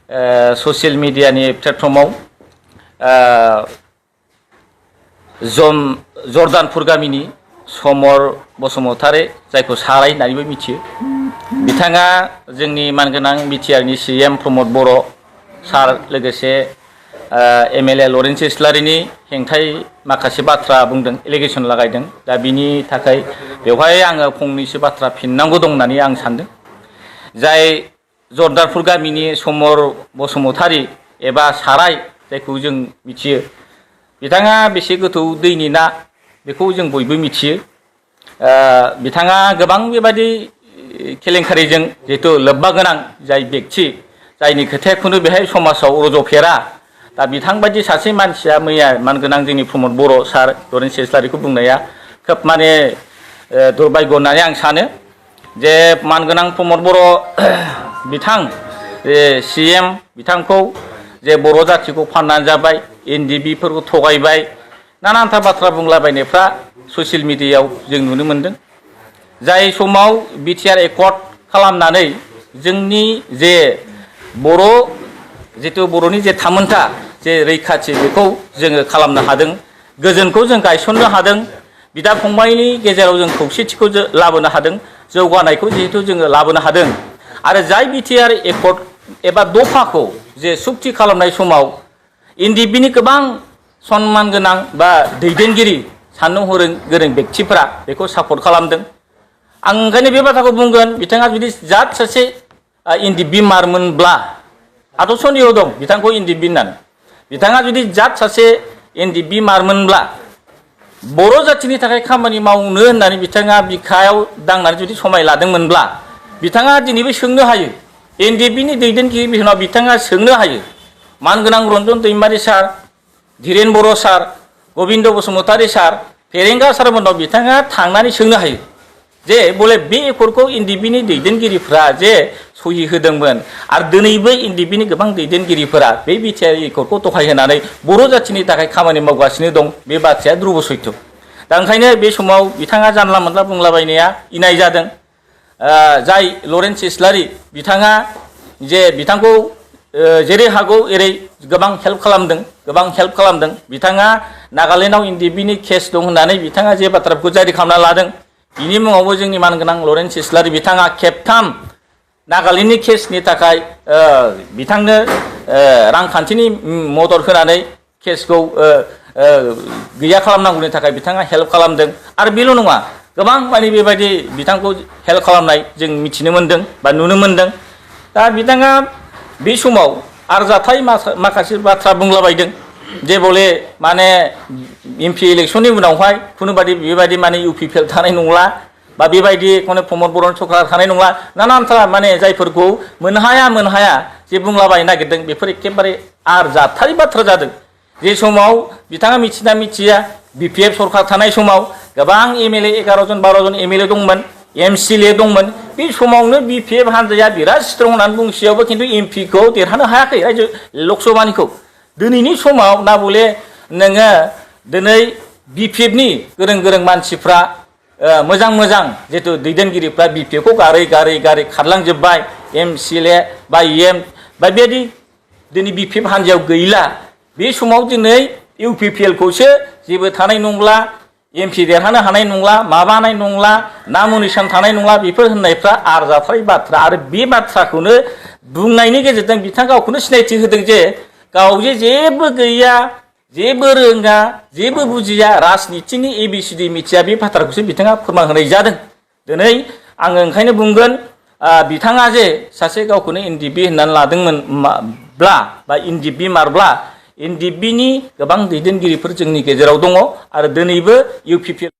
Social मिडियानि प्लेटफर्माव जर्दानपुर गामिनि समर बसुमतारी जायखौ साराय होननानैबो मिथियो बिथाङा जोंनि मानगोनां बिटिआरनि सीएम प्रमद बर' सार लोगोसे एमएलए लरेन्स इस्लारिनि हेंथायै माखासे बाथ्रा बुंदों एलिगेसन लागायदों दा बिनि थाखाय बेवहाय आङो फंनैसो बाथ्रा फिननांगौ दं होननानै आं सानदों जाय जर्दानपुर गामिनि समर बसुमतारी एबा साराय जायखौ जों मिथियो बिथाङा बेसे गोथौ दैनि ना बेखौ जों बयबो मिथियो बिथाङा गोबां बेबायदि केलेंकारिजों जिहेतु लोब्बा गोनां जाय व्यक्ति जायनि खोथाखौनो बेहाय समाजाव रज'फेरा दा बिथांबायदि सासे मानसिया मैया मानगोनां जोंनि प्रमद बर' सार लरेन्स इस्लारिखौ बुंनाया खोब माने दुर्भाग्य होननानै आं सानो जे मानगोनां प्रमद बर' बिथां सीएम बिथांखौ जे बर' जाथिखौ फाननानै जाबाय एनडिबिफोरखौ थगायबाय नानानथा बाथ्रा बुंलाबायनायफ्रा ससियेल मिडियायाव जों नुनो मोनदों जाय समाव बिटिआर एकर्ड खालामनानै जोंनि जे बर' जितु बर'नि जे थामोनथा जे रैखाथि बेखौ जोङो खालामनो हादों गोजोनखौ जों गायसननो हादों बिदा फंबायनि गेजेराव जों खौसेथिखौ लाबोनो हादों जौगानायखौ जिहेतु जोङो लाबोनो हादों आरो जाय बिटिआर एकर्ड एबा दफाखौ जे सुक्ति खालामनाय समाव एनडिबिनि गोबां सनमान गोनां बा दैदेनगिरि साननो गोरों व्यक्तिफोरा बेखौ सापर्ट खालामदों आं ओंखायनो बे बाथ्राखौ बुंगोन बिथाङा जुदि जात सासे एनडिबि मारमोनब्ला आदर्शनियाव दं बिथांखौ एनडिबि होननानै बिथाङा जुदि जात सासे एनडिबि मारमोनब्ला बर' जातिनि थाखाय खामानि मावनो होननानै बिथाङा बिखायाव दांनानै जुदि समाय लादोंमोनब्ला बिथाङा दिनैबो सोंनो हायो एनडिबिनि दैदेनगिरि बिफानाव बिथाङा सोंनो हायो मानगोनां रन्जन दैमारि सार धीरेन बर' सार गबिन्द बसुमतारी सार फेरेंगा सारमोननाव बिथाङा थांनानै सोंनो हायो जे बले बे एकर्डखौ एनडिबिनि दैदेनगिरिफ्रा जे सहि होदोंमोन आरो दिनैबो एनडिबिनि गोबां दैदेनगिरिफोरा बे बिटिआर एकर्डखौ दहाय होनानै बर' जातिनि थाखाय खामानि मावगासिनो दं बे बाथ्राया ध्रुब सैथो दा ओंखायनो बे समाव बिथाङा जानला मोनला बुंलाबायनाया इनाय जादों जाय लरेन्स इस्लारि बिथाङा जे बिथांखौ जेरै हागौ एरै गोबां हेल्प खालामदों बिथाङा नागालेण्डआव एनडिबिनि केस दं होननानै बिथाङा जे बाथ्राखौ जारि खालामना लादों बिनि मुङावबो जोंनि मानगोनां लरेन्स इस्लारि बिथाङा खेबथाम नागालेण्डनि केसनि थाखाय बिथांनो रांखान्थिनि मदद होनानै केसखौ गैया खालामनांगौनि थाखाय बिथाङा हेल्प खालामदों आरो बेल' नङा गोबां माने बेबायदि बिथांखौ हेल्प खालामनाय जों मिथिनो मोनदों बा नुनो मोनदों दा बिथाङा बे समाव आरजाथाइ माखासे बाथ्रा बुंलाबायदों जे बले माने एमपि इलेक्शननि उनावहाय खुनुबादि बेबायदि माने इउपिपिएल थानाय नंला बा बेबायदि एखौनो प्रमद बर'नि सरकार थानाय नंला नानानथा माने जायफोरखौ मोनहाया जे बुंलाबायनो नागिरदों बेफोर एखेबारे आरजाथाइ बाथ्रा जादों जे समाव बिथाङा मिथिना मिथिया बिपिएफ सरकार थानाय समाव गोबां एमएलए 11 जन 12 जन एमएलए दंमोन एमसिएलए दंमोन बे समावनो बिपिएफ हानजाया बिराद स्ट्रं होननानै बुंसेयावबो खिन्थु एमपिखौ देरहानो हायाखै रायजो लकसभानिखौ दिनैनि समाव ना बले नोङो दिनै बिपिएफनि गोरों मानसिफ्रा मोजां जितु दैदेनगिरिफ्रा बिपिएफखौ गारै खारलांजोब्बाय एमसिएलए बा एम बा बेबायदि दिनै बिपिएफ हानजायाव गैला बे समाव दिनै इउपिपिएलखौसो जेबो थानाय नंला एमपि देरहानो हानाय नंला माबानाय नंला नामिनेसन थानाय नंला बेफोर होननायफ्रा आरजाथाइ बाथ्रा आरो बे बाथ्राखौनो बुंनायनि गेजेरजों बिथाङा गावखौनो सिनायथि होदों जे गाव जे जेबो गैया जेबो रोङा जेबो बुजिया राजनितिनि एबिसिडि मिथिया बे बाथ्राखौसो बिथाङा फोरमान होनाय जादों दिनै आङो ओंखायनो बुंगोन बिथाङा जे सासे गावखौनो एनडिबि होननानै लादोंमोनब्ला बा एनडिबि मारब्ला एनडिबिनि गोबां दैदेनगिरिफोर जोंनि गेजेराव दङ आरो दिनैबो इउपिपिएल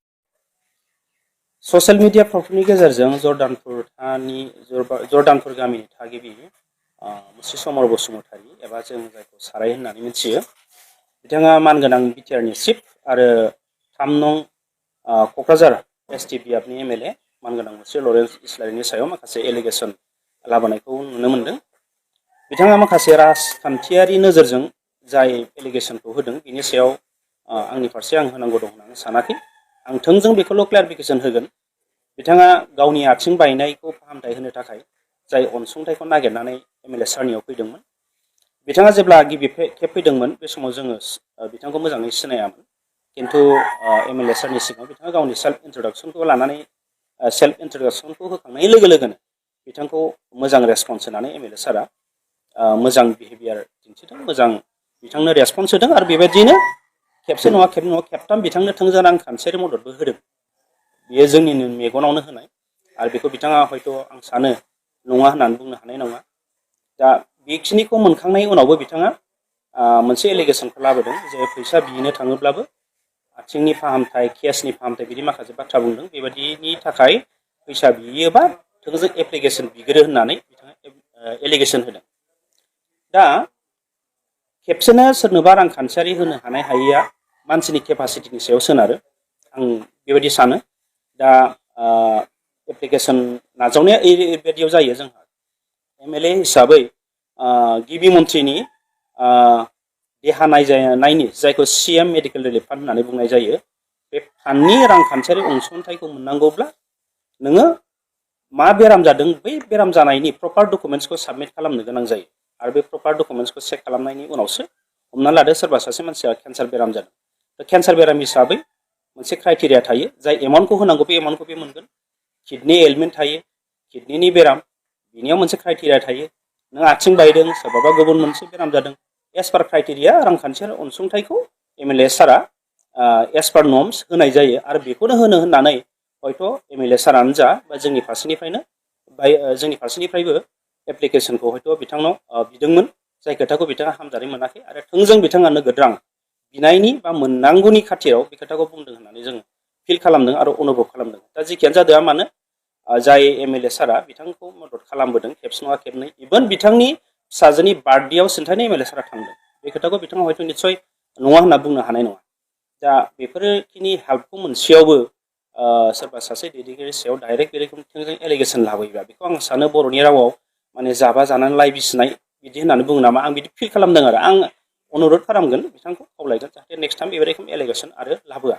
ससियेल मिडिया प्लेटफर्मनि गेजेरजों जर्दानपुर गामिनि थागिबि मुस्रि समर बसुमतारी एबा जों जायखौ साराय होननानै मिथियो बिथाङा मानगोनां बिटिआरनि चिफ आरो 3 नं क'क्राझार एसटिपिएफनि एमएलए मानगोनां मुस्रि लरेन्स इस्लारिनि सायाव माखासे एलिगेसन लाबोनायखौ नुनो मोनदों बिथाङा माखासे राजखान्थियारि नोजोरजों जाय एलिगेसनखौ होदों बिनि सायाव आंनि फारसे आं होनांगौ दं होननानै सानाखै आं थोंजों बेखौल' क्लारिफिकेसन होगोन बिथाङा गावनि आथिं बायनायखौ फाहामथाय होनो थाखाय जाय अनसुंथाइखौ नागिरनानै एमएलए सारनियाव फैदोंमोन बिथाङा जेब्ला गिबि खेब फैदोंमोन बे समाव जोङो बिथांखौ मोजाङै सिनायामोन खिन्थु एमएलए सारनि सिगाङाव बिथाङा गावनि सेल्फ इन्ट्रडाक्सनखौ लानानै सेल्फ इन्ट्रडाक्सनखौ होखांनाय लोगो लोगोनो बिथांखौ मोजां रेसपन्स होनानै एमएलए सारा मोजां बिहेभियार दिन्थिदों, मोजां बिथांनो रेसपन्स होदों आरो बेबायदिनो खेबसे नङा खेबनै नङा खेबथाम बिथांनो थोंजों रांखान्थियारि मददबो होदों। बेयो जोंनिनो मेगनावनो होनाय आरो बेखौ बिथाङा हयथ' आं सानो नङा होननानै बुंनो हानाय नङा। दा बेखिनिखौ मोनखांनायनि उनावबो बिथाङा मोनसे एलिगेसनखौ लाबोदों जे फैसा बिनो थाङोब्लाबो आथिंनि फाहामथाय, केसनि फाहामथाय बिदि माखासे बाथ्रा बुंदों। बेबायदिनि थाखाय फैसा बियोबा थोंजों एप्लिकेसन बिग्रो होननानै बिथाङा एलिगेसन होदों। दा खेबसेनो सोरनोबा रांखान्थियारि होनो हानाय हायैया मानसिनि केपासिटिनि सायाव सोनारो आं बेबायदि सानो। दा एप्लिकेसन नाजावनाया ओरैबायदियाव जायो जोंहा एमएलए हिसाबै गिबि मन्थ्रिनि देहा नायजानायनि जायखौ सिएम मेडिकेल रिलिफ फान्ड होननानै बुंनाय जायो, बे फान्डनि रांखान्थियारि अनसुंथाइखौ मोननांगौब्ला नोङो मा बेराम जादों बै बेराम जानायनि प्रपार डकुमेन्ट्सखौ साबमिट खालामनो गोनां जायो आरो बे प्रपार डकुमेन्ट्सखौ चेक खालामनायनि उनावसो हमना लादो सोरबा सासे मानसिया केन्सार बेराम जादों। केन्सार बेराम हिसाबै मोनसे क्राइटेरिया थायो, जाय एमाउन्टखौ होनांगौ बे एमाउन्टखौ बे मोनगोन। किडनि एलमेन्ट थायो, किडनिनि बेराम बिनियाव मोनसे क्राइटेरिया थायो। नों आथिं बायदों, सोरबाबा गुबुन मोनसे बेराम जादों, एस पार क्राइटेरिया रांखान्थियारि अनसुंथाइखौ एमएलए सारा एस पार नर्म्स होनाय जायो आरो बेखौनो होनो होननानै हयथ' एमएलए सारानो जा बा जोंनि फारसेनिफ्रायबो एप्लिकेसनखौ हयथ' बिथांनाव बिदोंमोन, जाय खोथाखौ बिथाङा हामजानाय मोनाखै आरो थोंजों बिथाङा नोगोद रां बिनायनि बा मोननांगौनि खाथियाव बे खोथाखौ बुंदों होननानै जों फिल खालामदों आरो अनुभब खालामदों। दा जेखियानो जादोआ मानो जाय एमएलए सारा बिथांखौ मदद खालामबोदों खेबसे नङा खेबनै, इभेन बिथांनि फिसाजोनि बार्थडेआव सिन्थायनो एमएलए सारा थांदों, बे खोथाखौ बिथाङा हयथ' निस्सय नङा होनना बुंनो हानाय नङा। दा बेफोरखिनि हेल्पखौ मोनसेयावबो सोरबा सासे दैदेनगिरि सायाव डाइरेक्ट बे रोखोम थोंजों एलिगेसन लाबोयोबा बेखौ आं सानो बर'नि रावाव माने जाबा जानानै लाइ बिसिनाय बिदि होननानै बुङो नामा, आं बिदि फिल खालामदों आरो आं अनुरद खालामगोन बिथांखौ खावलायगोन जाहाथे नेक्स्ट टाइम बे रोखोम एलिगेसन आरो लाबोआ।